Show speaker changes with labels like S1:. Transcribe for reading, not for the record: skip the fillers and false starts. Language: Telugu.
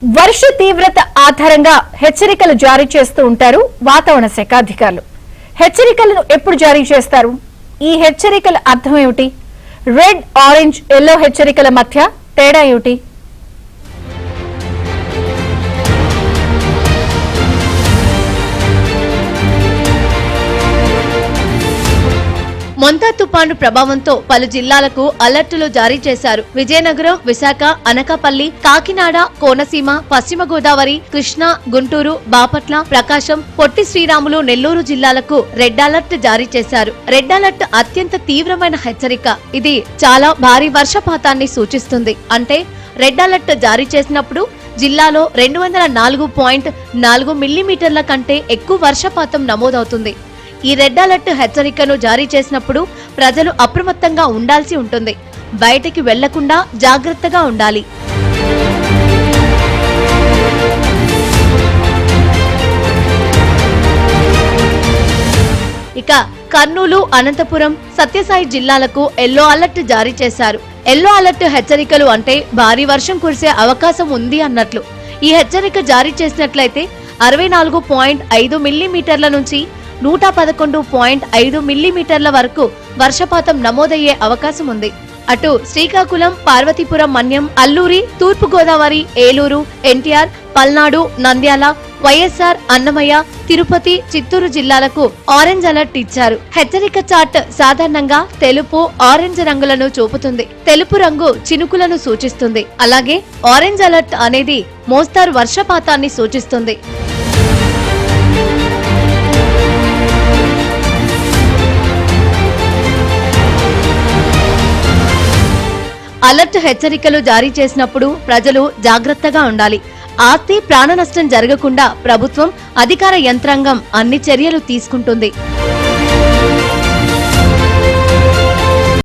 S1: వర్ష తీవ్రత ఆధారంగా హెచ్చరికలు జారీ చేస్తూ ఉంటారు వాతావరణ శాఖ అధికారులు. హెచ్చరికలను ఎప్పుడు జారీ చేస్తారు? ఈ హెచ్చరికల అర్థం ఏమిటి? రెడ్, ఆరెంజ్, ఎల్లో హెచ్చరికల మధ్య తేడా ఏమిటి?
S2: మొంతా తుపాను ప్రభావంతో పలు జిల్లాలకు అలర్టులు జారీ చేశారు. విజయనగరం, విశాఖ, అనకాపల్లి, కాకినాడ, కోనసీమ, పశ్చిమ గోదావరి, కృష్ణా, గుంటూరు, బాపట్ల, ప్రకాశం, పొట్టి శ్రీరాములు, నెల్లూరు జిల్లాలకు రెడ్ అలర్ట్ జారీ చేశారు. రెడ్ అలర్ట్ అత్యంత తీవ్రమైన హెచ్చరిక. ఇది చాలా భారీ వర్షపాతాన్ని సూచిస్తుంది. అంటే రెడ్ అలర్ట్ జారీ చేసినప్పుడు జిల్లాలో 204.4 మిల్లీమీటర్ల కంటే ఎక్కువ వర్షపాతం నమోదవుతుంది. ఈ రెడ్ అలర్ట్ హెచ్చరికను జారీ చేసినప్పుడు ప్రజలు అప్రమత్తంగా ఉండాల్సి ఉంటుంది. బయటికి వెళ్లకుండా జాగ్రత్తగా ఉండాలి. ఇక కర్నూలు, అనంతపురం, సత్యసాయి జిల్లాలకు ఎల్లో అలర్ట్ జారీ చేశారు. ఎల్లో అలర్ట్ హెచ్చరికలు అంటే భారీ వర్షం కురిసే అవకాశం ఉంది అన్నట్లు. ఈ హెచ్చరిక జారీ చేసినట్లయితే 64.5 మిల్లీమీటర్ల నుంచి 111.5 మిల్లీమీటర్ల వరకు వర్షపాతం నమోదయ్యే అవకాశం ఉంది. అటు శ్రీకాకుళం, పార్వతీపురం, మన్యం, అల్లూరి, తూర్పు గోదావరి, ఏలూరు, ఎన్టీఆర్, పల్నాడు, నంద్యాల, వైఎస్ఆర్, అన్నమయ్య, తిరుపతి, చిత్తూరు జిల్లాలకు ఆరెంజ్ అలర్ట్ ఇచ్చారు. హెచ్చరిక చార్ట్ సాధారణంగా తెలుపు, ఆరెంజ్ రంగులను చూపుతుంది. తెలుపు రంగు చినుకులను సూచిస్తుంది. అలాగే ఆరెంజ్ అలర్ట్ అనేది మోస్తారు వర్షపాతాన్ని సూచిస్తుంది. అలర్ట్ హెచ్చరికలు జారీ చేసినప్పుడు ప్రజలు జాగ్రత్తగా ఉండాలి. ఆస్తి, ప్రాణ నష్టం జరగకుండా ప్రభుత్వం, అధికార యంత్రాంగం అన్ని చర్యలు తీసుకుంటుంది.